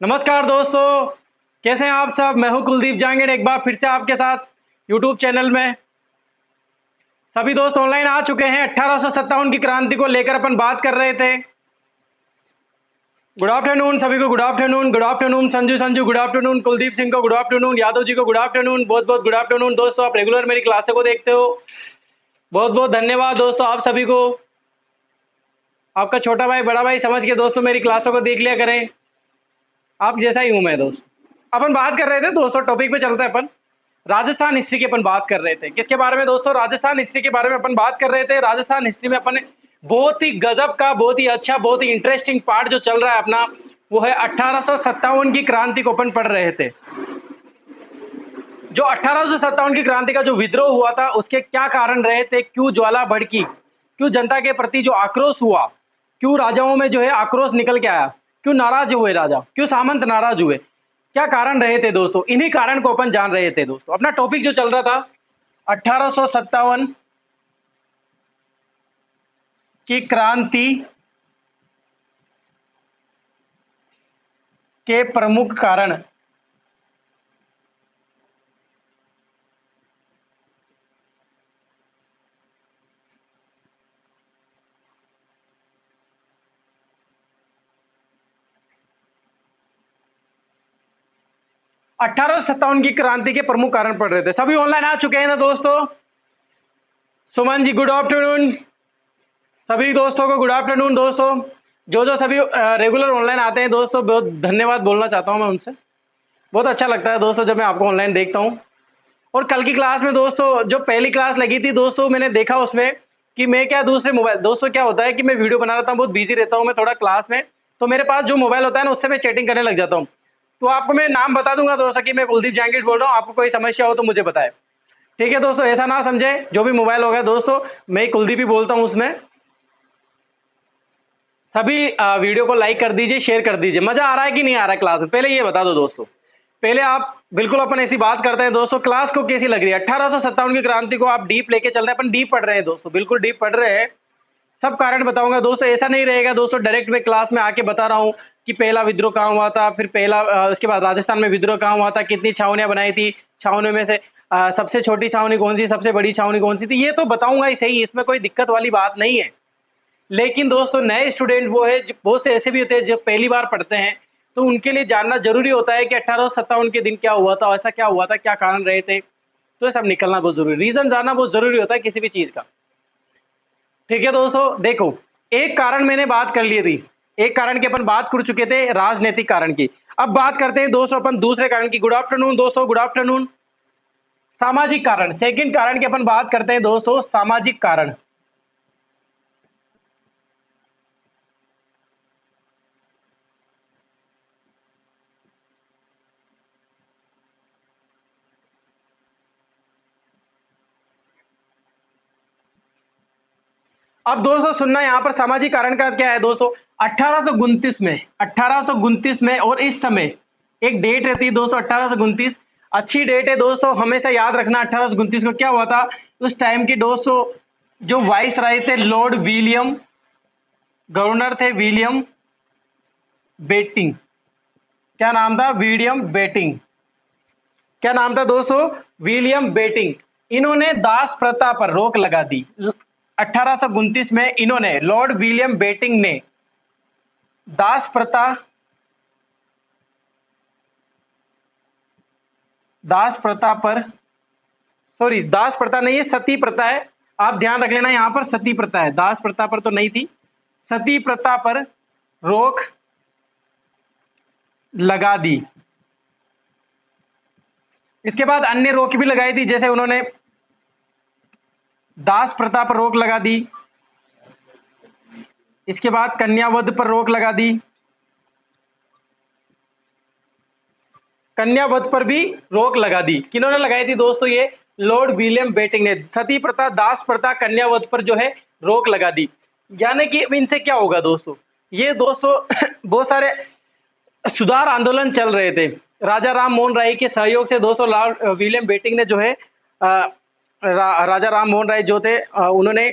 नमस्कार दोस्तों, कैसे हैं आप सब। मैं हूं कुलदीप जांगड़, एक बार फिर से आपके साथ यूट्यूब चैनल में। सभी दोस्त ऑनलाइन आ चुके हैं। 1857 की क्रांति को लेकर अपन बात कर रहे थे। गुड आफ्टरनून सभी को, good afternoon, good afternoon Sanju Sanju, good afternoon Kuldeep Singh को, गुड आफ्टरनून यादव जी को, गुड आफ्टरनून, बहुत बहुत गुड आफ्टरनून दोस्तों। आप रेगुलर मेरी क्लासों को देखते हो, बहुत बहुत धन्यवाद दोस्तों आप सभी को। आपका छोटा भाई बड़ा भाई समझ के दोस्तों मेरी क्लासों को देख लिया करें। आप जैसा ही हूं मैं दोस्त। अपन बात कर रहे थे दोस्तों, टॉपिक पे चलते हैं अपन। राजस्थान हिस्ट्री की अपन बात कर रहे थे। किसके बारे में दोस्तों? राजस्थान हिस्ट्री के बारे में अपन बात कर रहे थे। राजस्थान हिस्ट्री में अपन बहुत ही गजब का, बहुत ही अच्छा, बहुत ही इंटरेस्टिंग पार्ट जो चल रहा है अपना, वो है 1857 की क्रांति को अपन पढ़ रहे थे। जो 1857 की क्रांति का जो विद्रोह हुआ था, उसके क्या कारण रहे थे, क्यों ज्वाला भड़की, क्यों जनता के प्रति जो आक्रोश हुआ, क्यों राजाओं में जो है आक्रोश निकल के आया, क्यों नाराज हुए राजा, क्यों सामंत नाराज हुए, क्या कारण रहे थे दोस्तों, इन्हीं कारण को अपन जान रहे थे दोस्तों। अपना टॉपिक जो चल रहा था 1857 की क्रांति के प्रमुख कारण। 1857 की क्रांति के प्रमुख कारण पढ़ रहे थे। सभी ऑनलाइन आ चुके हैं ना दोस्तों? सुमन जी गुड आफ्टरनून, सभी दोस्तों को गुड आफ्टरनून दोस्तों। जो जो सभी रेगुलर ऑनलाइन आते हैं दोस्तों, बहुत धन्यवाद बोलना चाहता हूं मैं उनसे। बहुत अच्छा लगता है दोस्तों जब मैं आपको ऑनलाइन देखता हूं। और कल की क्लास में दोस्तों, जो पहली क्लास लगी थी दोस्तों, मैंने देखा उसमें कि मैं क्या दूसरे मोबाइल, दोस्तों क्या होता है कि मैं वीडियो बना रहता हूँ, बहुत बिजी रहता हूँ मैं थोड़ा क्लास में, तो मेरे पास जो मोबाइल होता है ना, उससे मैं चैटिंग करने लग जाता हूँ। तो आपको मैं नाम बता दूंगा दोस्तों कि मैं कुलदीप जांगीर बोल रहा हूँ। आपको कोई समस्या हो तो मुझे बताए, ठीक है दोस्तों? ऐसा ना समझे, जो भी मोबाइल होगा दोस्तों, मैं कुलदीप ही बोलता हूँ उसमें। सभी वीडियो को लाइक कर दीजिए, शेयर कर दीजिए। मजा आ रहा है कि नहीं आ रहा है क्लास में, पहले ये बता दो दोस्तों। पहले आप बिल्कुल, अपन ऐसी बात करते हैं दोस्तों, क्लास को कैसी लग रही है? 1857 की क्रांति को आप डीप लेके चल रहे हैं, अपन डीप पढ़ रहे हैं दोस्तों, बिल्कुल डीप पढ़ रहे हैं। सब कारण बताऊंगा दोस्तों, ऐसा नहीं रहेगा दोस्तों डायरेक्ट मैं क्लास में आके बता रहा हूँ कि पहला विद्रोह कहाँ हुआ था, फिर पहला उसके बाद राजस्थान में विद्रोह कहाँ हुआ था, कितनी छावनियां बनाई थी, छावनियों में से सबसे छोटी छावनी कौन सी, सबसे बड़ी छावनी कौन सी थी, ये तो बताऊंगा ही सही, इसमें कोई दिक्कत वाली बात नहीं है। लेकिन दोस्तों नए स्टूडेंट वो है, बहुत से ऐसे भी होते हैं जो पहली बार पढ़ते हैं, तो उनके लिए जानना जरूरी होता है कि 1857 के दिन क्या हुआ था, ऐसा क्या हुआ था, क्या कारण रहे थे। तो ये सब निकलना बहुत जरूरी, रीजन जानना बहुत जरूरी होता है किसी भी चीज का। ठीक है दोस्तों, देखो, एक कारण मैंने बात कर ली थी, एक कारण की अपन बात कर चुके थे, राजनीतिक कारण की। अब बात करते हैं दोस्तों अपन दूसरे कारण की। गुड आफ्टरनून दोस्तों, गुड आफ्टरनून। सामाजिक कारण, सेकंड कारण की अपन बात करते हैं दोस्तों, सामाजिक कारण। अब दोस्तों सुनना, यहां पर सामाजिक कारण का क्या है दोस्तों? 1829 में, 1829 में, और इस समय एक डेट रहती है दोस्तों 1829, अच्छी डेट है दोस्तों, हमेशा याद रखना। 1829 को क्या हुआ था उस टाइम की दोस्तों? जो वाइस राय थे लॉर्ड विलियम, गवर्नर थे विलियम बेटिंग। क्या नाम था? William Bentinck. क्या नाम था दोस्तों? William Bentinck. इन्होंने दास प्रथा पर रोक लगा दी। 1829 में इन्होंने, लॉर्ड विलियम बेटिंग ने दास प्रथा, दास प्रथा पर, सॉरी दास प्रथा नहीं है, सती प्रथा है। आप ध्यान रख लेना, यहां पर सती प्रथा है, दास प्रथा पर तो नहीं थी। सती प्रथा पर रोक लगा दी। इसके बाद अन्य रोक भी लगाई थी, जैसे उन्होंने दास प्रथा पर रोक लगा दी, इसके बाद कन्यावध पर रोक लगा दी, कन्यावध पर भी रोक लगा दी। किन्होंने लगाई थी दोस्तों? ये लॉर्ड विलियम बेटिंग ने। सती प्रथा, दास प्रथा, कन्यावध पर जो है रोक लगा दी। यानी कि इनसे क्या होगा दोस्तों? ये दोस्तों बहुत सारे सुधार आंदोलन चल रहे थे। राजा राम मोहन राय के सहयोग से दोस्तों लॉर्ड विलियम बेटिंग ने जो है राजा राम मोहन राय जो थे, उन्होंने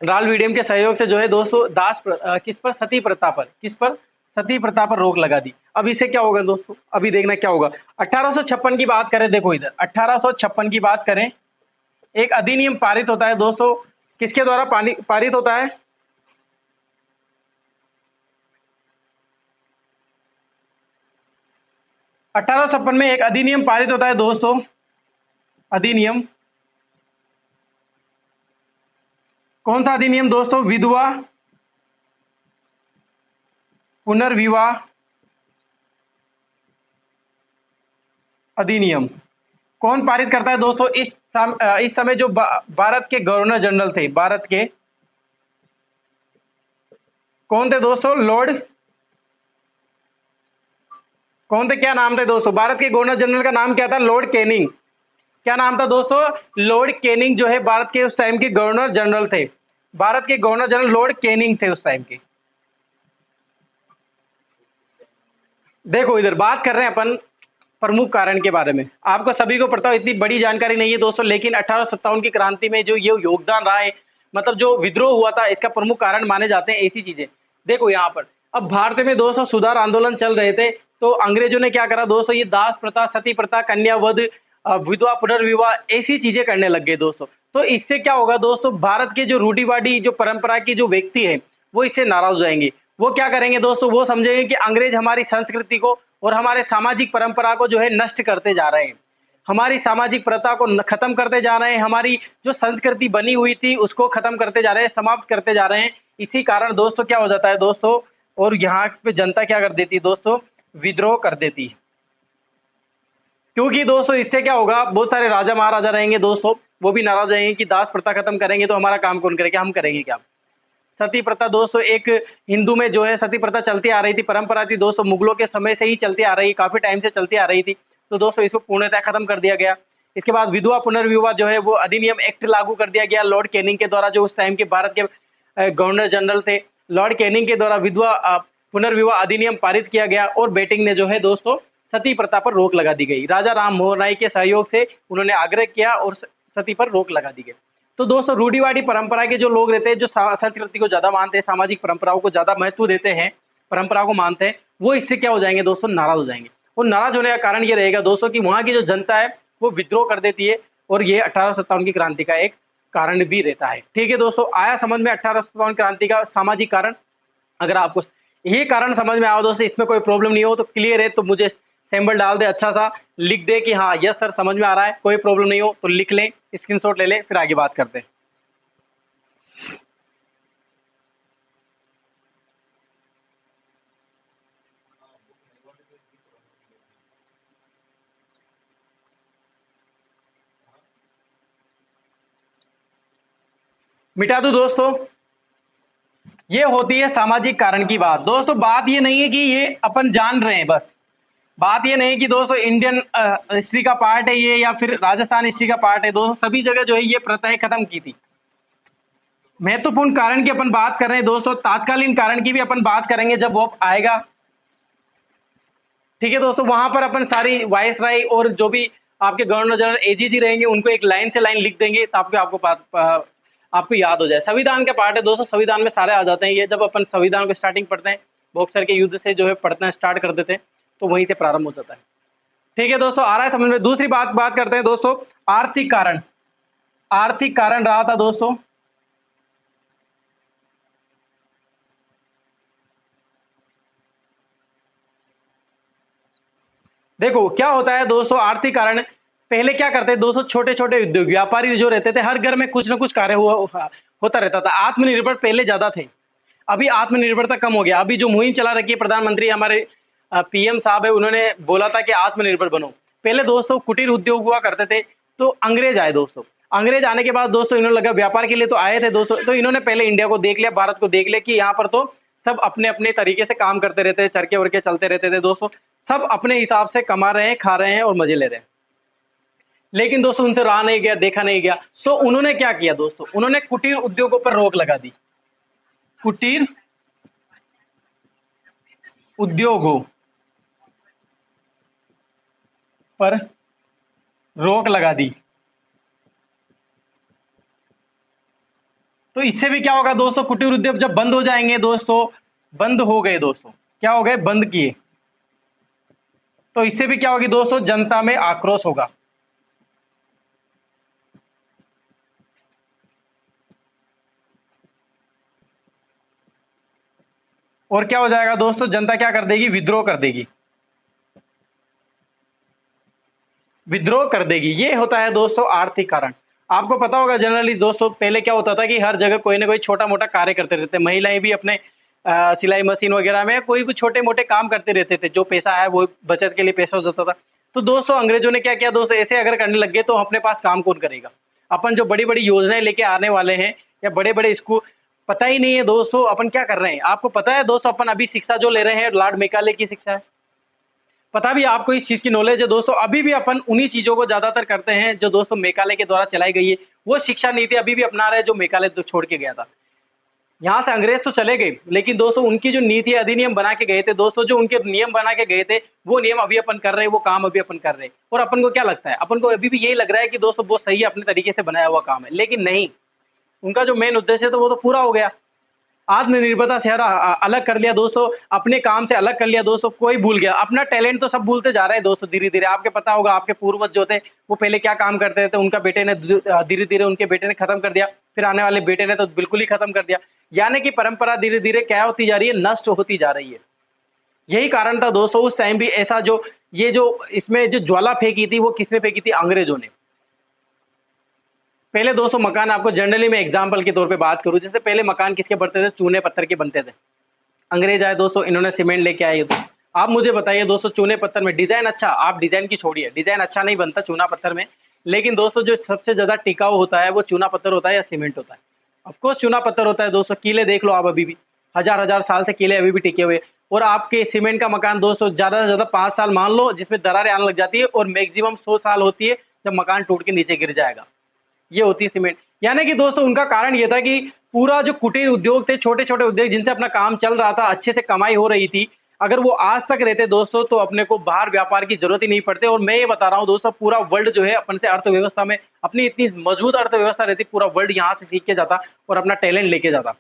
लाल विलियम के सहयोग से जो है दोस्तों किस पर? सती प्रथा पर। किस पर? सती प्रथा पर रोक लगा दी। अब इससे क्या होगा दोस्तों, अभी देखना क्या होगा। 1856 की बात करें, देखो इधर 1856 की बात करें, एक अधिनियम पारित होता है दोस्तों। किसके द्वारा पारित होता है? 1856 में एक अधिनियम पारित होता है दोस्तों। अधिनियम, कौन सा अधिनियम दोस्तों? विधवा पुनर्विवाह अधिनियम। कौन पारित करता है दोस्तों? इस समय जो भारत के गवर्नर जनरल थे, भारत के कौन थे दोस्तों? लॉर्ड कौन थे, क्या नाम थे दोस्तों? भारत के गवर्नर जनरल का नाम क्या था? Lord Canning. क्या नाम था दोस्तों? लॉर्ड कैनिंग जो है भारत के उस टाइम के गवर्नर जनरल थे। भारत के गवर्नर जनरल लॉर्ड कैनिंग थे उस टाइम के। देखो इधर बात कर रहे हैं अपन प्रमुख कारण के बारे में। आपको सभी को पता हो, इतनी बड़ी जानकारी नहीं है दोस्तों, लेकिन 1857 की क्रांति में जो ये योगदान रहा है, मतलब जो विद्रोह हुआ था, इसका प्रमुख कारण माने जाते हैं ऐसी चीजें। देखो यहाँ पर अब भारत में दोस्तों सुधार आंदोलन चल रहे थे, तो अंग्रेजों ने क्या करा दोस्तों, ये दास प्रथा, सती प्रथा, कन्यावध, विधवा पुनर्विवाह, ऐसी चीजें करने लग गए दोस्तों। तो इससे क्या होगा दोस्तों, भारत के जो रूढ़िवादी जो परंपरा की जो व्यक्ति है, वो इससे नाराज हो जाएंगे। वो क्या करेंगे दोस्तों, वो समझेंगे कि अंग्रेज हमारी संस्कृति को और हमारे सामाजिक परंपरा को जो है नष्ट करते जा रहे हैं, हमारी सामाजिक प्रथा को खत्म करते जा रहे हैं, हमारी जो संस्कृति बनी हुई थी उसको खत्म करते जा रहे हैं, समाप्त करते जा रहे हैं। इसी कारण दोस्तों क्या हो जाता है दोस्तों, और यहाँ पे जनता क्या कर देती है दोस्तों, विद्रोह कर देती है। क्योंकि दोस्तों इससे क्या होगा, बहुत सारे राजा महाराजा रहेंगे दोस्तों, वो भी नाराज रहेंगे कि दास प्रथा खत्म करेंगे तो हमारा काम कौन करेगा, हम करेंगे क्या। सती प्रथा दोस्तों, एक हिंदू में जो है सती प्रथा चलती आ रही थी, परंपरा थी दोस्तों, मुगलों के समय से ही चलती आ रही, काफी टाइम से चलती आ रही थी। तो दोस्तों इसको पूर्णतः खत्म कर दिया गया। इसके बाद विधवा पुनर्विवाह जो है वो अधिनियम एक्ट लागू कर दिया गया लॉर्ड कैनिंग के द्वारा, जो उस टाइम के भारत के गवर्नर जनरल थे। लॉर्ड कैनिंग के द्वारा विधवा पुनर्विवाह अधिनियम पारित किया गया, और बेटिंग ने जो है दोस्तों सती प्रथा पर रोक लगा दी गई। राजा राम मोहन राय के सहयोग से उन्होंने आग्रह किया और सती पर रोक लगा दी गई। तो दोस्तों रूढ़िवादी परंपरा के जो लोग रहते हैं, जो संस्कृति को ज्यादा मानते हैं, सामाजिक परंपराओं को ज्यादा महत्व देते हैं, परंपरा को मानते हैं, वो इससे क्या हो जाएंगे दोस्तों, नाराज हो जाएंगे। और नाराज होने का कारण ये रहेगा दोस्तों कि वहां की जो जनता है वो विद्रोह कर देती है, और ये 1857 की क्रांति का एक कारण भी रहता है। ठीक है दोस्तों, आया समझ में 1857 क्रांति का सामाजिक कारण। अगर आपको ये कारण समझ में आया दोस्तों, इसमें कोई प्रॉब्लम नहीं हो तो क्लियर है, तो मुझे सिंबल डाल दे, अच्छा सा लिख दे कि हाँ यस सर समझ में आ रहा है, कोई प्रॉब्लम नहीं हो तो लिख लें, स्क्रीनशॉट ले लें, फिर आगे बात करते हैं। मिटा दूं दोस्तों, ये होती है सामाजिक कारण की बात। दोस्तों बात ये नहीं है कि ये अपन जान रहे हैं, बस बात ये नहीं कि दोस्तों इंडियन हिस्ट्री का पार्ट है ये, या फिर राजस्थान हिस्ट्री का पार्ट है दोस्तों, सभी जगह जो है ये प्रथाएं खत्म की थी। महत्वपूर्ण कारण की अपन बात कर रहे हैं दोस्तों, तात्कालीन कारण की भी अपन बात करेंगे जब वो आएगा। ठीक है दोस्तों, वहां पर अपन सारी वाइस राय और जो भी आपके गवर्नर जनरल एजीजी रहेंगे उनको एक लाइन से लाइन लिख देंगे, ताकि आपको याद हो जाए। संविधान का पार्ट है दोस्तों, संविधान में सारे आ जाते हैं ये। जब अपन संविधान को स्टार्टिंग पढ़ते हैं, बॉक्सर के युद्ध से जो है पढ़ना स्टार्ट कर देते हैं, तो वहीं से प्रारंभ हो जाता है। ठीक है दोस्तों, आ रहा है समझ में। दूसरी बात करते हैं दोस्तों, आर्थिक कारण। आर्थिक कारण रहा था दोस्तों, देखो क्या होता है दोस्तों, आर्थिक कारण पहले क्या करते हैं दोस्तों, छोटे छोटे उद्योग व्यापारी जो रहते थे, हर घर में कुछ ना कुछ कार्य होता रहता था। आत्मनिर्भर पहले ज्यादा थे, अभी आत्मनिर्भरता कम हो गया। अभी जो मुहिम चला रखी है प्रधानमंत्री हमारे पीएम साहब है, उन्होंने बोला था कि आत्मनिर्भर बनो। पहले दोस्तों कुटीर उद्योग हुआ करते थे, तो अंग्रेज आए दोस्तों। अंग्रेज आने के बाद दोस्तों इन्होंने लगा व्यापार के लिए तो आए थे दोस्तों, तो इन्होंने पहले इंडिया को देख लिया, भारत को देख लिया कि यहाँ पर तो सब अपने अपने तरीके से काम करते रहते हैं, चरके वर्के चलते रहते थे दोस्तों, सब अपने हिसाब से कमा रहे हैं, खा रहे हैं और मजे ले रहे हैं। लेकिन दोस्तों उनसे रहा नहीं गया, देखा नहीं गया, तो उन्होंने क्या किया दोस्तों, उन्होंने कुटीर उद्योगों पर रोक लगा दी। कुटीर उद्योगों पर रोक लगा दी। तो इससे भी क्या होगा दोस्तों, कुटीर उद्योग जब बंद हो जाएंगे दोस्तों, बंद हो गए दोस्तों, क्या हो गए, बंद किए। तो इससे भी क्या होगी दोस्तों, जनता में आक्रोश होगा। और क्या हो जाएगा दोस्तों, जनता क्या कर देगी, विद्रोह कर देगी, विद्रोह कर देगी। ये होता है दोस्तों आर्थिक कारण। आपको पता होगा जनरली दोस्तों, पहले क्या होता था कि हर जगह कोई ना कोई छोटा मोटा कार्य करते रहते, महिलाएं भी अपने सिलाई मशीन वगैरह में कोई भी छोटे मोटे काम करते रहते थे, जो पैसा है वो बचत के लिए पैसा हो जाता था। तो दोस्तों अंग्रेजों ने क्या किया दोस्तों, ऐसे अगर करने लग गए तो अपने पास काम कौन करेगा। अपन जो बड़ी बड़ी योजनाएं लेके आने वाले हैं, या बड़े बड़े स्कूल, पता ही नहीं है दोस्तों अपन क्या कर रहे हैं। आपको पता है दोस्तों, अपन अभी शिक्षा जो ले रहे हैं लॉर्ड मेकाले की शिक्षा है, पता भी आपको इस चीज की नॉलेज है दोस्तों। अभी भी अपन उन्हीं चीजों को ज्यादातर करते हैं जो दोस्तों मेकाले के द्वारा चलाई गई है। वो शिक्षा नीति अभी भी अपना रहे जो मेकाले तो छोड़ के गया था। यहाँ से अंग्रेज तो चले गए, लेकिन दोस्तों उनकी जो नीति अधिनियम बना के गए थे दोस्तों, जो उनके नियम बना के गए थे, वो नियम अभी अपन कर रहे हैं, वो काम अभी अपन कर रहे हैं। और अपन को क्या लगता है, अपन को अभी भी यही लग रहा है कि दोस्तों वो सही अपने तरीके से बनाया हुआ काम है, लेकिन नहीं। उनका जो मेन उद्देश्य है तो वो तो पूरा हो गया। आत्मनिर्भरता से अलग कर लिया दोस्तों, अपने काम से अलग कर लिया दोस्तों, कोई भूल गया अपना टैलेंट। तो सब भूलते जा रहे हैं दोस्तों धीरे धीरे। आपके पता होगा आपके पूर्वज जो थे वो पहले क्या काम करते थे, उनका बेटे ने धीरे धीरे उनके बेटे ने खत्म कर दिया, फिर आने वाले बेटे ने तो बिल्कुल ही खत्म कर दिया। यानी कि परंपरा धीरे धीरे क्या होती जा रही है, नष्ट होती जा रही है। यही कारण था दोस्तों उस टाइम भी ऐसा, जो ये जो इसमें जो ज्वाला फेंकी थी वो किसने फेंकी थी, अंग्रेजों ने। पहले दोस्तों मकान, आपको जनरली मैं एग्जांपल के तौर पे बात करूं, जैसे पहले मकान किसके बनते थे, चूने पत्थर के बनते थे। अंग्रेज आए दोस्तों, इन्होंने सीमेंट लेके आए। आप मुझे बताइए दोस्तों, चूने पत्थर में डिजाइन अच्छा, आप डिजाइन की छोड़िए, डिजाइन अच्छा नहीं बनता चूना पत्थर में, लेकिन दोस्तों जो सबसे ज्यादा टिकाऊ होता है वो चूना पत्थर होता है या सीमेंट होता है। ऑफकोर्स चूना पत्थर होता है दोस्तों। किले देख लो आप, अभी भी हजार हजार साल से किले अभी भी टिके हुए। और आपके सीमेंट का मकान दोस्तों ज्यादा से ज्यादा 5 साल मान लो, जिसमें दरारें आने लग जाती है, और मैक्सिमम 100 साल होती है जब मकान टूट के नीचे गिर जाएगा। ये होती है सीमेंट। यानी कि दोस्तों उनका कारण ये था कि पूरा जो कुटीर उद्योग थे, छोटे छोटे उद्योग जिनसे अपना काम चल रहा था, अच्छे से कमाई हो रही थी, अगर वो आज तक रहते दोस्तों तो अपने को बाहर व्यापार की जरूरत ही नहीं पड़ती। और मैं ये बता रहा हूँ दोस्तों, पूरा वर्ल्ड जो है अपन से अर्थव्यवस्था में, अपनी इतनी मजबूत अर्थव्यवस्था रहती, पूरा वर्ल्ड यहाँ से सीख के जाता और अपना टैलेंट लेके जाता।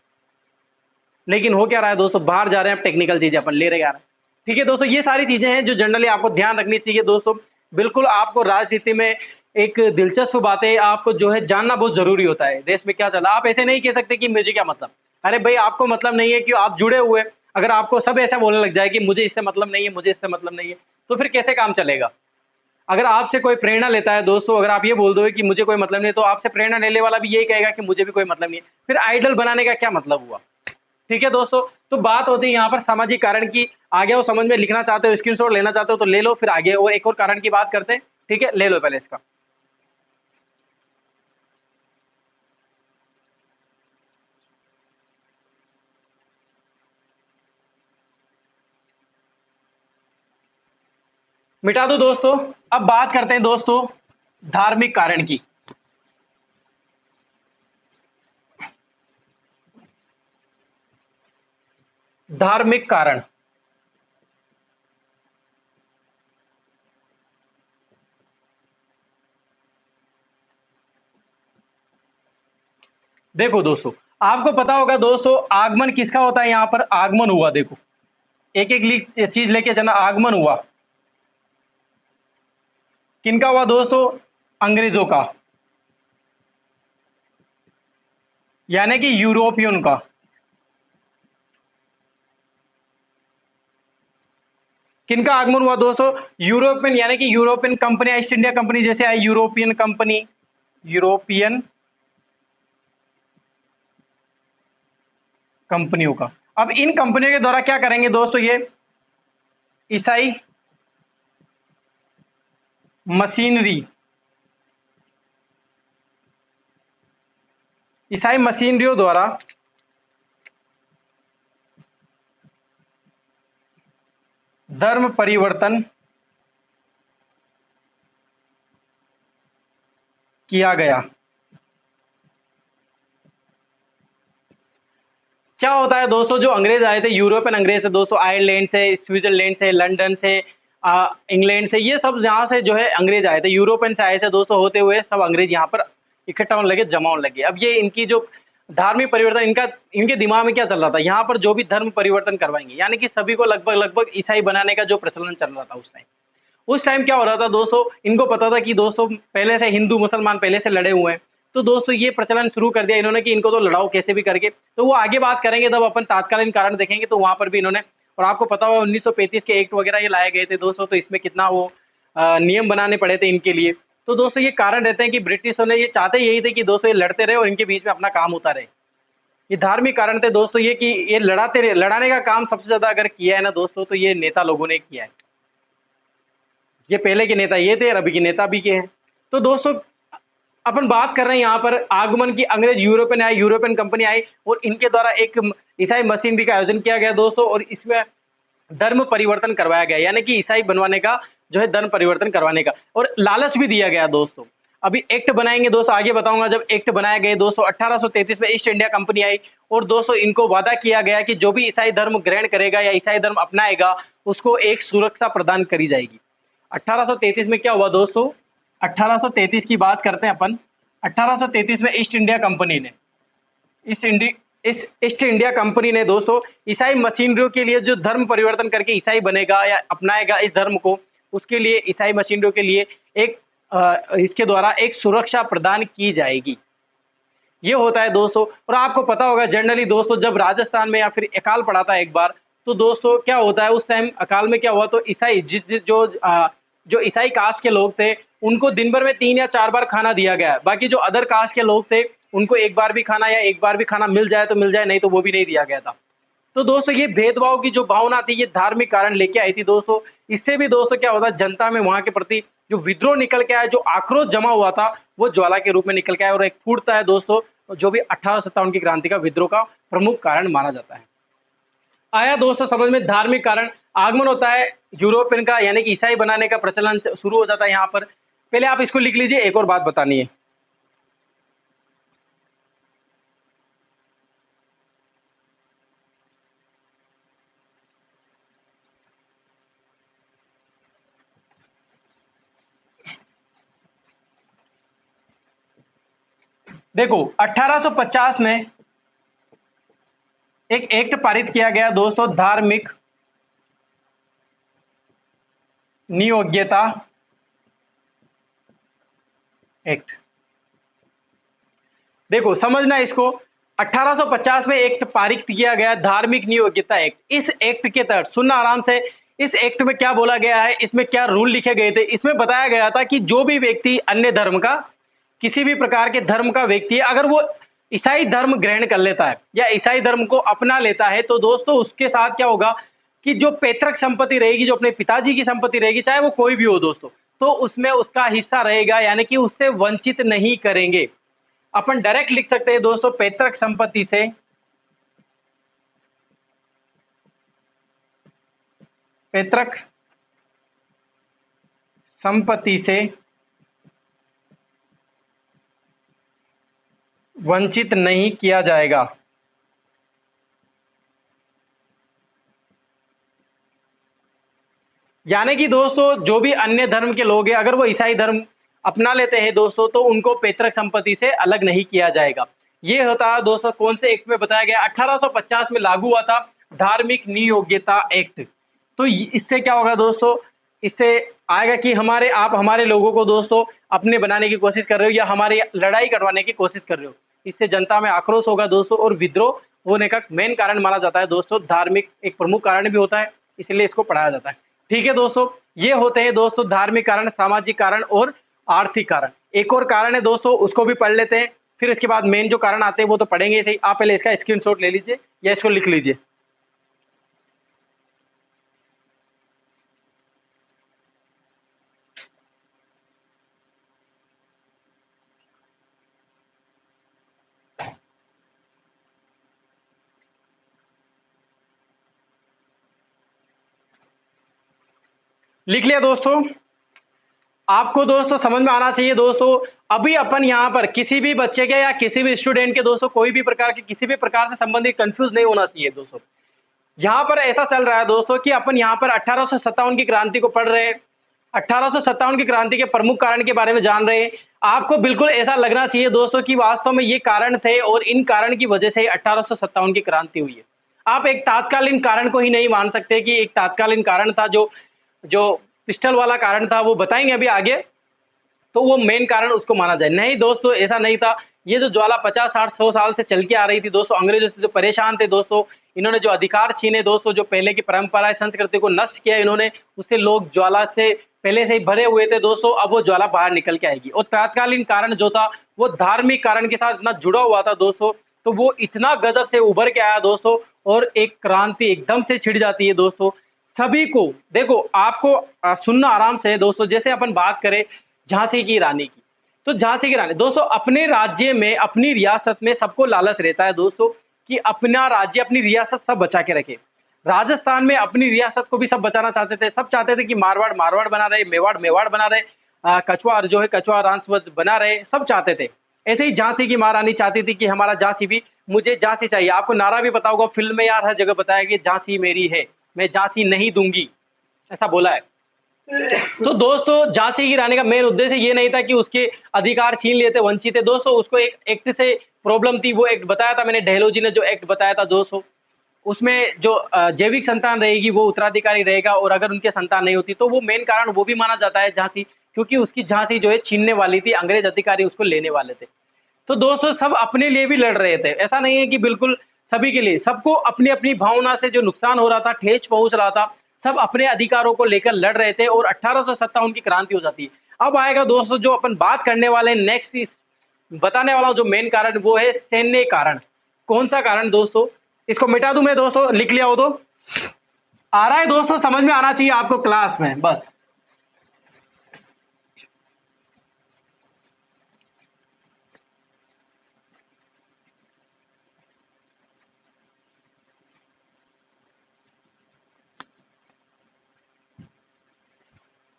लेकिन हो क्या रहा है दोस्तों, बाहर जा रहे हैं, टेक्निकल चीजें अपन ले रहे आ रहे हैं। ठीक है दोस्तों, ये सारी चीजें हैं जो जनरली आपको ध्यान रखनी चाहिए दोस्तों। बिल्कुल आपको राजनीति में एक दिलचस्प बातें आपको जो है जानना बहुत जरूरी होता है, देश में क्या चला। आप ऐसे नहीं कह सकते कि मुझे क्या मतलब। अरे भाई आपको मतलब नहीं है कि आप जुड़े हुए, अगर आपको सब ऐसा बोलने लग जाए कि मुझे इससे मतलब नहीं है, मुझे इससे मतलब नहीं है, तो फिर कैसे काम चलेगा। अगर आपसे कोई प्रेरणा लेता है दोस्तों, अगर आप ये बोल दो कि मुझे कोई मतलब नहीं है, तो आपसे प्रेरणा लेने वाला भी यही कहेगा कि मुझे भी कोई मतलब नहीं है। फिर आइडल बनाने का क्या मतलब हुआ। ठीक है दोस्तों, तो बात होती है यहाँ पर सामाजिक कारण की। आगे वो समझ में लिखना चाहते हो, स्क्रीनशॉट लेना चाहते हो तो ले लो, फिर आगे और एक और कारण की बात करते हैं। ठीक है, ले लो पहले इसका। मिटा दो दोस्तों। अब बात करते हैं दोस्तों धार्मिक कारण की। धार्मिक कारण, देखो दोस्तों, आपको पता होगा दोस्तों आगमन किसका होता है, यहां पर आगमन हुआ। देखो एक एक चीज लेके चलना, आगमन हुआ किनका हुआ दोस्तों, अंग्रेजों का, यानी कि यूरोपियन का। किनका आगमन हुआ दोस्तों, यूरोपियन, यानी कि European company, east India company जैसे आई, यूरोपियन कंपनी, यूरोपियन कंपनियों का। अब इन कंपनियों के द्वारा क्या करेंगे दोस्तों, ये ईसाई मशीनरी, ईसाई मशीनरियों द्वारा धर्म परिवर्तन किया गया। क्या होता है दोस्तों, जो अंग्रेज आए थे, यूरोपियन अंग्रेज थे दोस्तों, आयरलैंड से, स्विट्जरलैंड से, लंदन से, इंग्लैंड से, ये सब यहाँ से जो है अंग्रेज आए थे, यूरोपियन से आए थे दोस्तों, होते हुए सब अंग्रेज यहाँ पर इकट्ठा होने लगे, जमा होने लगे। अब ये इनकी जो धार्मिक परिवर्तन इनके दिमाग में क्या चल रहा था, यहाँ पर जो भी धर्म परिवर्तन करवाएंगे, यानी कि सभी को लगभग लगभग ईसाई बनाने का जो प्रचलन चल रहा था उस टाइम क्या हो रहा था दोस्तों, इनको पता था कि दोस्तों पहले से हिंदू मुसलमान पहले से लड़े हुए हैं, तो दोस्तों ये प्रचलन शुरू कर दिया इन्होंने कि इनको तो लड़ाओ कैसे भी करके। तो वो आगे बात करेंगे, तब अपन तात्कालीन कारण देखेंगे, तो वहां पर भी इन्होंने, और आपको पता होगा 1935 के एक्ट वगैरह ये लाए गए थे दोस्तों, तो इसमें कितना वो नियम बनाने पड़े थे इनके लिए। तो दोस्तों ये कारण रहते हैं कि ब्रिटिशों ने ये चाहते यही थे कि दोस्तों ये लड़ते रहे और इनके बीच में अपना काम होता रहे। ये धार्मिक कारण थे दोस्तों, ये कि ये लड़ाते रहे, लड़ाने का काम सबसे ज्यादा अगर किया है ना दोस्तों, तो ये नेता लोगों ने किया है। ये पहले के नेता ये थे और अभी के नेता भी के हैं। तो दोस्तों अपन बात कर रहे हैं यहाँ पर आगमन की, अंग्रेज यूरोपियन आए, यूरोपियन कंपनी आई और इनके द्वारा एक ईसाई मशीनरी का आयोजन किया गया दोस्तों, और इसमें धर्म परिवर्तन करवाया गया, यानी कि ईसाई बनवाने का जो है धर्म परिवर्तन करवाने का, और लालच भी दिया गया दोस्तों। अभी एक्ट बनाएंगे दोस्तों, आगे बताऊंगा। जब एक्ट बनाए गए दोस्तों 1833 में ईस्ट इंडिया कंपनी आई, और दोस्तों इनको वादा किया गया कि जो भी ईसाई धर्म ग्रहण करेगा या ईसाई धर्म अपनाएगा उसको एक सुरक्षा प्रदान करी जाएगी। 1833 में क्या हुआ दोस्तों, 1833 की बात करते हैं अपन। 1833 में ईस्ट इंडिया कंपनी ने इस ईस्ट इंडिया कंपनी ने दोस्तों ईसाई मशीनरियों के लिए जो धर्म परिवर्तन करके ईसाई बनेगा या अपनाएगा इस धर्म को, उसके लिए ईसाई मशीनरियों के लिए एक इसके द्वारा एक सुरक्षा प्रदान की जाएगी। ये होता है दोस्तों। और आपको पता होगा जनरली दोस्तों, जब राजस्थान में या फिर अकाल पड़ा था एक बार, तो दोस्तों क्या होता है उस टाइम अकाल में क्या हुआ, तो ईसाई जो ईसाई कास्ट के लोग थे उनको दिन भर में 3 या 4 बार खाना दिया गया है। बाकी जो अदर कास्ट के लोग थे उनको एक बार भी खाना, या एक बार भी खाना मिल जाए तो मिल जाए, नहीं तो वो भी नहीं दिया गया था। तो दोस्तों ये भेदभाव की जो भावना थी ये धार्मिक कारण लेके आई थी दोस्तों। इससे भी दोस्तों क्या होता है, जनता में वहां के प्रति जो विद्रोह निकल के आया, जो आक्रोश जमा हुआ था, वो ज्वाला के रूप में निकल के आया और एक फूटता है दोस्तों, जो भी 1857 की क्रांति का विद्रोह का प्रमुख कारण माना जाता है। आया दोस्तों समझ में धार्मिक कारण। आगमन होता है यूरोपियन का, यानी कि ईसाई बनाने का प्रचलन शुरू हो जाता है यहाँ पर। पहले आप इसको लिख लीजिए, एक और बात बतानी है। देखो 1850 में एक एक्ट पारित किया गया दोस्तों, धार्मिक नियोग्यता एक्ट। देखो समझना इसको, 1850 में एक्ट पारित किया गया धार्मिक नियोग्यता एक्ट। इस एक्ट के तहत सुनना आराम से, इस एक्ट में क्या बोला गया है, इसमें क्या रूल लिखे गए थे। इसमें बताया गया था कि जो भी व्यक्ति अन्य धर्म का, किसी भी प्रकार के धर्म का व्यक्ति है, अगर वो ईसाई धर्म ग्रहण कर लेता है या ईसाई धर्म को अपना लेता है, तो दोस्तों उसके साथ क्या होगा कि जो पैतृक संपत्ति रहेगी, जो अपने पिताजी की संपत्ति रहेगी, चाहे वो कोई भी हो दोस्तों, तो उसमें उसका हिस्सा रहेगा, यानी कि उससे वंचित नहीं करेंगे। अपन डायरेक्ट लिख सकते हैं दोस्तों, पैतृक संपत्ति से पैतृक संपत्ति से वंचित नहीं किया जाएगा। यानी कि दोस्तों जो भी अन्य धर्म के लोग हैं, अगर वो ईसाई धर्म अपना लेते हैं दोस्तों, तो उनको पैतृक संपत्ति से अलग नहीं किया जाएगा। ये होता है दोस्तों कौन से एक्ट में बताया गया, 1850 में लागू हुआ था धार्मिक नियोग्यता एक्ट। तो इससे क्या होगा दोस्तों, इससे आएगा कि हमारे लोगों को दोस्तों अपने बनाने की कोशिश कर रहे हो या हमारी लड़ाई करवाने की कोशिश कर रहे हो। इससे जनता में आक्रोश होगा दोस्तों, और विद्रोह होने का मेन कारण माना जाता है दोस्तों। धार्मिक एक प्रमुख कारण भी होता है, इसलिए इसको पढ़ाया जाता है। ठीक है दोस्तों, ये होते हैं दोस्तों धार्मिक कारण, सामाजिक कारण और आर्थिक कारण। एक और कारण है दोस्तों, उसको भी पढ़ लेते हैं, फिर इसके बाद मेन जो कारण आते हैं वो तो पढ़ेंगे सही। आप पहले इसका स्क्रीनशॉट ले लीजिए या इसको लिख लीजिए। लिख लिया दोस्तों। आपको दोस्तों समझ में आना चाहिए दोस्तों। अभी अपन यहाँ पर किसी भी बच्चे के या किसी भी स्टूडेंट के दोस्तों कोई भी प्रकार के किसी भी प्रकार से संबंधित कंफ्यूज नहीं होना चाहिए दोस्तों। यहाँ पर ऐसा चल रहा है दोस्तों कि अपन यहाँ पर 1857 की क्रांति को पढ़ रहे हैं, 1857 की क्रांति के प्रमुख कारण के बारे में जान रहे हैं। आपको बिल्कुल ऐसा लगना चाहिए दोस्तों कि वास्तव में ये कारण थे और इन कारण की वजह से 1857 की क्रांति हुई है। आप एक तात्कालीन कारण को ही नहीं मान सकते कि एक तात्कालीन कारण था जो जो पिस्टल वाला कारण था, वो बताएंगे अभी आगे, तो वो मेन कारण उसको माना जाए। नहीं दोस्तों, ऐसा नहीं था। ये जो ज्वाला 50 60 100 साल से चल के आ रही थी दोस्तों, अंग्रेजों से जो परेशान थे दोस्तों, इन्होंने जो अधिकार छीने दोस्तों, जो पहले की परंपरा संस्कृति को नष्ट किया इन्होंने, उससे लोग ज्वाला से पहले से ही भरे हुए थे दोस्तों। अब वो ज्वाला बाहर निकल के आएगी। और तत्कालीन कारण जो था वो धार्मिक कारण के साथ इतना जुड़ा हुआ था दोस्तों, तो वो इतना गजब से उभर के आया दोस्तों, और एक क्रांति एकदम से छिड़ जाती है दोस्तों। सभी को देखो, आपको सुनना आराम से है दोस्तों। जैसे अपन बात करें झांसी की रानी की, तो झांसी की रानी दोस्तों, अपने राज्य में अपनी रियासत में सबको लालच रहता है दोस्तों कि अपना राज्य अपनी रियासत सब बचा के रखे। राजस्थान में अपनी रियासत को भी सब बचाना चाहते थे। सब चाहते थे कि मारवाड़ मारवाड़ बना रहे, मेवाड़ मेवाड़ बना रहे, कछुआ जो है कछुआ रांसवत बना रहे, सब चाहते थे। ऐसे ही झांसी की महारानी चाहती थी कि हमारा झांसी भी, मुझे झांसी चाहिए। आपको नारा भी पता होगा, फिल्म में यार हर जगह बताया कि झांसी मेरी है, मैं झांसी नहीं दूंगी, ऐसा बोला है। तो दोस्तों, झांसी की रानी का मेन उद्देश्य ये नहीं था कि उसके अधिकार छीन लिए थे, वंचित थे दोस्तों। उसको एक एक्ट से प्रॉब्लम थी, वो एक्ट बताया था मैंने, डेहलों जी ने जो एक्ट बताया था दोस्तों, उसमें जो जैविक संतान रहेगी वो उत्तराधिकारी रहेगा, और अगर उनके संतान नहीं होती तो वो मेन कारण वो भी माना जाता है झांसी, क्योंकि उसकी झांसी जो है छीनने वाली थी, अंग्रेज अधिकारी उसको लेने वाले थे। तो दोस्तों, सब अपने लिए भी लड़ रहे थे, ऐसा नहीं है कि बिल्कुल सभी के लिए। सबको अपनी अपनी भावना से जो नुकसान हो रहा था, ठेस पहुंच रहा था, सब अपने अधिकारों को लेकर लड़ रहे थे, और 1857 की क्रांति हो जाती है। अब आएगा दोस्तों जो अपन बात करने वाले हैं नेक्स्ट, बताने वाला जो मेन कारण वो है सैन्य कारण। कौन सा कारण दोस्तों, इसको मिटा दूं मैं दोस्तों, लिख लिया हो तो आ रहा है दोस्तों, समझ में आना चाहिए आपको क्लास में बस।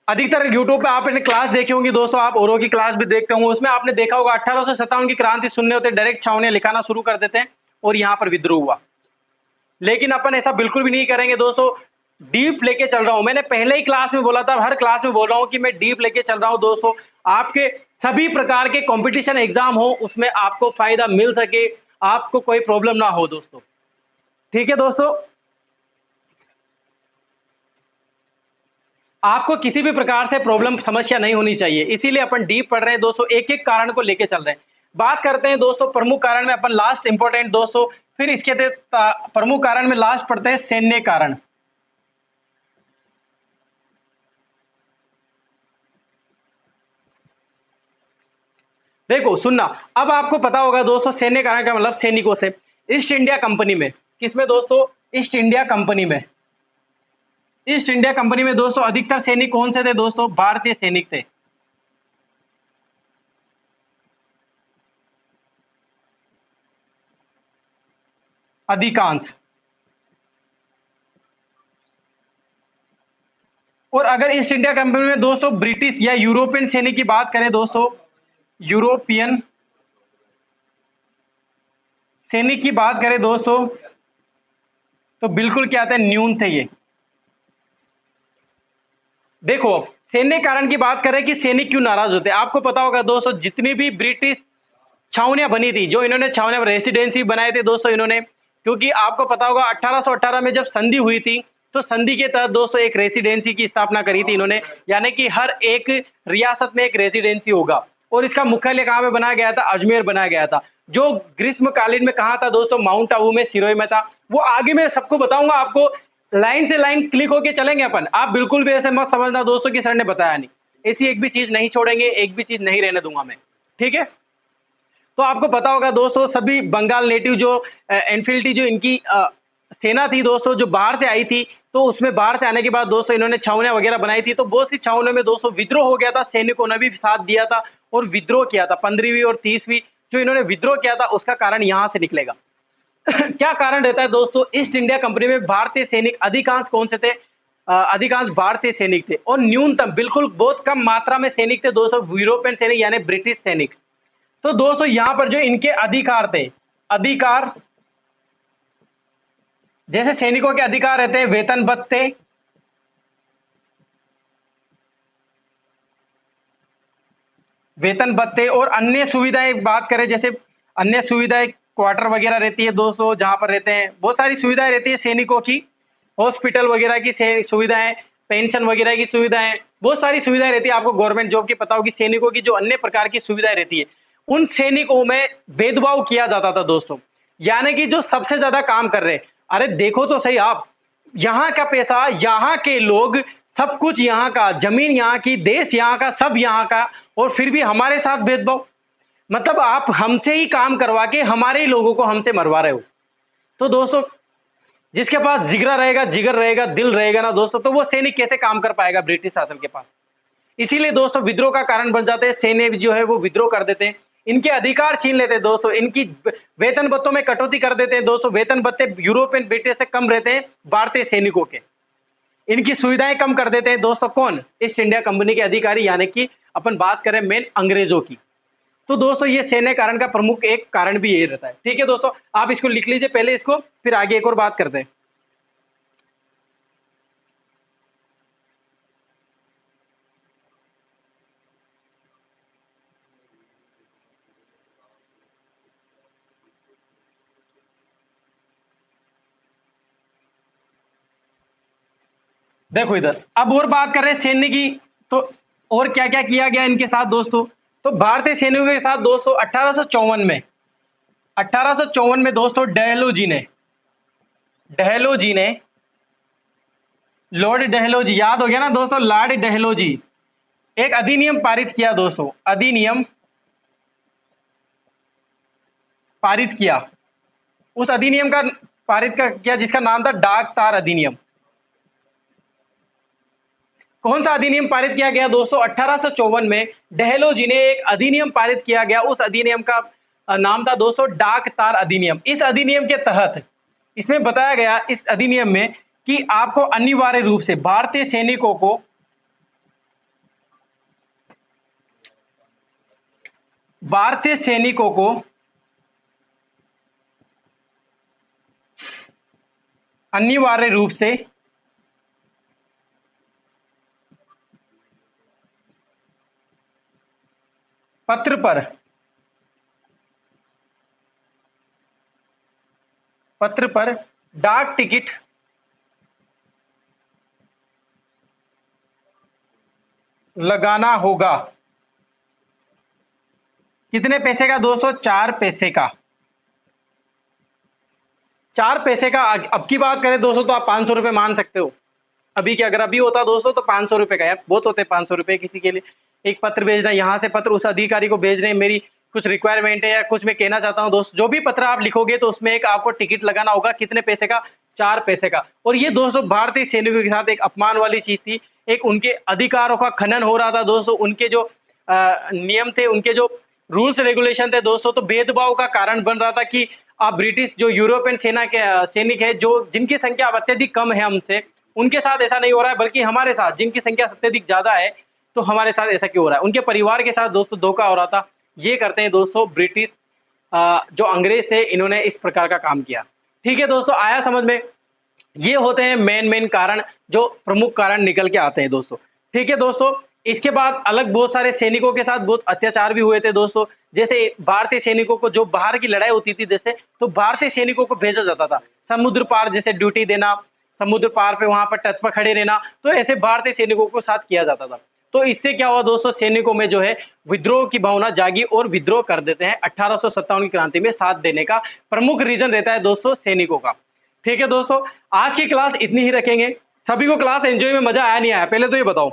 अधिकतर यूट्यूब पे आपने क्लास देखी होंगी दोस्तों, आप औरों की क्लास भी देखते होंगे, उसमें आपने देखा होगा 1857 की क्रांति सुनने होते डायरेक्ट छावनियां लिखाना शुरू कर देते हैं और यहाँ पर विद्रोह हुआ। लेकिन अपन ऐसा बिल्कुल भी नहीं करेंगे दोस्तों। डीप लेके चल रहा हूं, मैंने पहले ही क्लास में बोला था, हर क्लास में बोल रहा हूं कि मैं डीप लेके चल रहा हूं दोस्तों। आपके सभी प्रकार के कंपटीशन एग्जाम हो उसमें आपको फायदा मिल सके, आपको कोई प्रॉब्लम ना हो दोस्तों। ठीक है दोस्तों, आपको किसी भी प्रकार से प्रॉब्लम समस्या नहीं होनी चाहिए, इसीलिए अपन डीप पढ़ रहे हैं दोस्तों, एक एक कारण को लेके चल रहे हैं। बात करते हैं दोस्तों प्रमुख कारण में, अपन लास्ट इंपॉर्टेंट दोस्तों, फिर इसके प्रमुख कारण में लास्ट पढ़ते हैं सैन्य कारण। देखो सुनना, अब आपको पता होगा दोस्तों सैन्य कारण का मतलब सैनिकों से। ईस्ट इंडिया कंपनी में, किसमें दोस्तों, ईस्ट इंडिया कंपनी में, ईस्ट इंडिया कंपनी में दोस्तों अधिकतर सैनिक कौन से थे दोस्तों, भारतीय सैनिक थे, अधिकांश। और अगर ईस्ट इंडिया कंपनी में दोस्तों ब्रिटिश या यूरोपियन सैनिक की बात करें दोस्तों, यूरोपियन सैनिक की बात करें दोस्तों, तो बिल्कुल क्या था, न्यून थे ये। देखो, सैन्य कारण की बात करें कि सैनिक क्यों नाराज होते हैं, आपको पता होगा दोस्तों, जितनी भी ब्रिटिश छावनियां बनी थी, जो इन्होंने छावनियां रेसिडेंसी बनाए थे दोस्तों इन्होंने, क्योंकि आपको पता होगा 1818 में जब संधि हुई थी, तो संधि के तहत दोस्तों एक रेसिडेंसी की स्थापना करी थी इन्होंने, यानी कि हर एक रियासत में एक रेसिडेंसी होगा, और इसका मुख्यालय कहाँ पे बनाया गया था, अजमेर बनाया गया था। जो ग्रीष्मकालीन में कहा था दोस्तों, माउंट आबू में, सिरोही में था। वो आगे मैं सबको बताऊंगा, आपको लाइन से लाइन क्लिक होके चलेंगे अपन। आप बिल्कुल भी ऐसे मत समझना दोस्तों कि सर ने बताया नहीं, ऐसी एक भी चीज नहीं छोड़ेंगे, एक भी चीज नहीं रहने दूंगा मैं, ठीक है। तो आपको पता होगा दोस्तों, सभी बंगाल नेटिव जो एनफील्ड जो इनकी सेना थी दोस्तों, जो बाहर से आई थी, तो उसमें बाहर से आने के बाद दोस्तों इन्होंने छावनियां वगैरह बनाई थी, तो बहुत सी छावनियों में दोस्तों विद्रोह हो गया था, सैनिकों ने भी साथ दिया था और विद्रोह किया था। 15वीं और 30वीं जो इन्होंने विद्रोह किया था, उसका कारण यहां से निकलेगा। क्या कारण रहता है दोस्तों, ईस्ट इंडिया कंपनी में भारतीय सैनिक अधिकांश कौन से थे, अधिकांश भारतीय सैनिक थे, और न्यूनतम बिल्कुल बहुत कम मात्रा में सैनिक थे दोस्तों, यूरोपियन सैनिक यानी ब्रिटिश सैनिक। तो दोस्तों यहां पर जो इनके अधिकार थे, अधिकार, जैसे सैनिकों के अधिकार रहते हैं, वेतन भत्ते, वेतन भत्ते और अन्य सुविधाएं बात करें, जैसे अन्य सुविधाएं क्वार्टर वगैरह रहती है दोस्तों, जहां पर रहते हैं बहुत सारी सुविधाएं रहती है सैनिकों की, हॉस्पिटल वगैरह की सुविधाएं, पेंशन वगैरह की सुविधाएं, बहुत सारी सुविधाएं रहती है। आपको गवर्नमेंट जॉब की पता होगी, सैनिकों की जो अन्य प्रकार की सुविधाएं रहती है उन सैनिकों में भेदभाव किया जाता था दोस्तों। यानी कि जो सबसे ज्यादा काम कर रहे, अरे देखो तो सही आप, यहाँ का पैसा, यहाँ के लोग, सब कुछ यहाँ का, जमीन यहाँ की, देश यहाँ का, सब यहाँ का, और फिर भी हमारे साथ भेदभाव। मतलब आप हमसे ही काम करवा के हमारे ही लोगों को हमसे मरवा रहे हो। तो दोस्तों जिसके पास जिगर रहेगा, दिल रहेगा ना दोस्तों, तो वो सैनिक कैसे काम कर पाएगा ब्रिटिश शासन के पास। इसीलिए दोस्तों विद्रोह का कारण बन जाते हैं, सैन्य जो है वो विद्रोह कर देते हैं, इनके अधिकार छीन लेते हैं दोस्तों, इनकी वेतन भत्तों में कटौती कर देते हैं दोस्तों। वेतन भत्ते यूरोपियन ब्रिटिश से कम रहते हैं भारतीय सैनिकों के, इनकी सुविधाएं कम कर देते हैं दोस्तों। कौन? ईस्ट इंडिया कंपनी के अधिकारी, यानी कि अपन बात करें मेन अंग्रेजों की। तो दोस्तों ये सैन्य कारण का प्रमुख एक कारण भी यही रहता है। ठीक है दोस्तों, आप इसको लिख लीजिए पहले इसको, फिर आगे एक और बात करते हैं। देखो इधर अब और बात कर रहे हैं सैन्य की, तो और क्या क्या किया गया इनके साथ दोस्तों। तो भारतीय सैनिकों के साथ दोस्तों 1854 में दोस्तों डहलो जी ने लॉर्ड डहलोजी, याद हो गया ना दोस्तों, लॉर्ड डहलोजी, एक अधिनियम पारित किया दोस्तों, अधिनियम पारित किया। उस अधिनियम का पारित किया जिसका नाम था डाक तार अधिनियम। कौन सा अधिनियम पारित किया गया दोस्तों? 1854 में डहलोजी ने एक अधिनियम पारित किया गया, उस अधिनियम का नाम था दोस्तों डाक तार अधिनियम। इस अधिनियम के तहत इसमें बताया गया, इस अधिनियम में, कि आपको अनिवार्य रूप से भारतीय सैनिकों को अनिवार्य रूप से पत्र पर डाक टिकट लगाना होगा। कितने पैसे का दोस्तों? 4 पैसे का। 4 पैसे का। अब की बात करें दोस्तों तो आप 500 रुपए मान सकते हो। अभी क्या, अगर अभी होता दोस्तों तो 500 रुपए का, यार बहुत होते 500 रुपए किसी के लिए। एक पत्र भेजना, यहाँ से पत्र उस अधिकारी को भेज रहे हैं, मेरी कुछ रिक्वायरमेंट है या कुछ मैं कहना चाहता हूँ दोस्त, जो भी पत्र आप लिखोगे तो उसमें एक आपको टिकट लगाना होगा। कितने पैसे का? 4 पैसे का। और ये दोस्तों भारतीय सैनिकों के साथ एक अपमान वाली चीज थी, एक उनके अधिकारों का खनन हो रहा था दोस्तों। उनके जो नियम थे, उनके जो रूल्स रेगुलेशन थे दोस्तों, तो भेदभाव का कारण बन रहा था कि आप ब्रिटिश जो यूरोपियन सेना के सैनिक है, जो जिनकी संख्या अत्यधिक कम है हमसे, उनके साथ ऐसा नहीं हो रहा है, बल्कि हमारे साथ जिनकी संख्या अत्यधिक ज्यादा है, तो हमारे साथ ऐसा क्यों हो रहा है? उनके परिवार के साथ दोस्तों धोखा हो रहा था। ये करते हैं दोस्तों ब्रिटिश जो अंग्रेज थे, इन्होंने इस प्रकार का काम किया। ठीक है दोस्तों, आया समझ में? ये होते हैं मेन कारण, जो प्रमुख कारण निकल के आते हैं दोस्तों। ठीक है दोस्तों, इसके बाद अलग बहुत सारे सैनिकों के साथ बहुत अत्याचार भी हुए थे दोस्तों। जैसे भारतीय सैनिकों को, जो बाहर की लड़ाई होती थी जैसे, तो भारतीय सैनिकों को भेजा जाता था समुद्र पार, जैसे ड्यूटी देना, समुद्र पार पे वहां पर तट पर खड़े रहना, तो ऐसे भारतीय सैनिकों को साथ किया जाता था। तो इससे क्या हुआ दोस्तों, सैनिकों में जो है विद्रोह की भावना जागी और विद्रोह कर देते हैं। 1857 की क्रांति में साथ देने का प्रमुख रीजन रहता है दोस्तों सैनिकों का। ठीक है दोस्तों, आज की क्लास इतनी ही रखेंगे। सभी को क्लास एंजॉय में मजा आया नहीं आया, पहले तो ये बताओ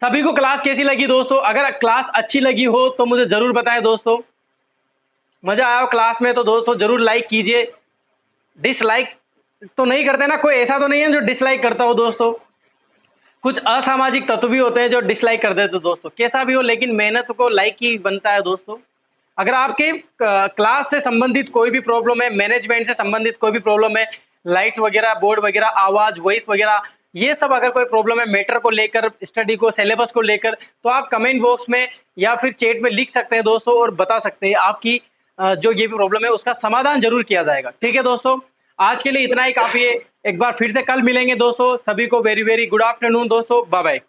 सभी को क्लास कैसी लगी दोस्तों? अगर क्लास अच्छी लगी हो तो मुझे जरूर बताएं दोस्तों। मजा आया हो क्लास में तो दोस्तों जरूर लाइक कीजिए। डिसलाइक तो नहीं करते ना? कोई ऐसा तो नहीं है जो डिसलाइक करता हो दोस्तों? कुछ असामाजिक तत्व भी होते हैं जो डिसलाइक कर देते दोस्तों। कैसा भी हो, लेकिन मेहनत को लाइक ही बनता है दोस्तों। अगर आपके क्लास से संबंधित कोई भी प्रॉब्लम है, मैनेजमेंट से संबंधित कोई भी प्रॉब्लम है, लाइट वगैरह, बोर्ड वगैरह, आवाज, वॉइस वगैरह, ये सब अगर कोई प्रॉब्लम है मैटर को लेकर, स्टडी को, सिलेबस को लेकर, तो आप कमेंट बॉक्स में या फिर चैट में लिख सकते हैं दोस्तों और बता सकते हैं। आपकी जो ये भी प्रॉब्लम है उसका समाधान जरूर किया जाएगा। ठीक है दोस्तों, आज के लिए इतना ही काफी है। एक बार फिर से कल मिलेंगे दोस्तों। सभी को वेरी वेरी गुड आफ्टरनून दोस्तों, बाय बाय।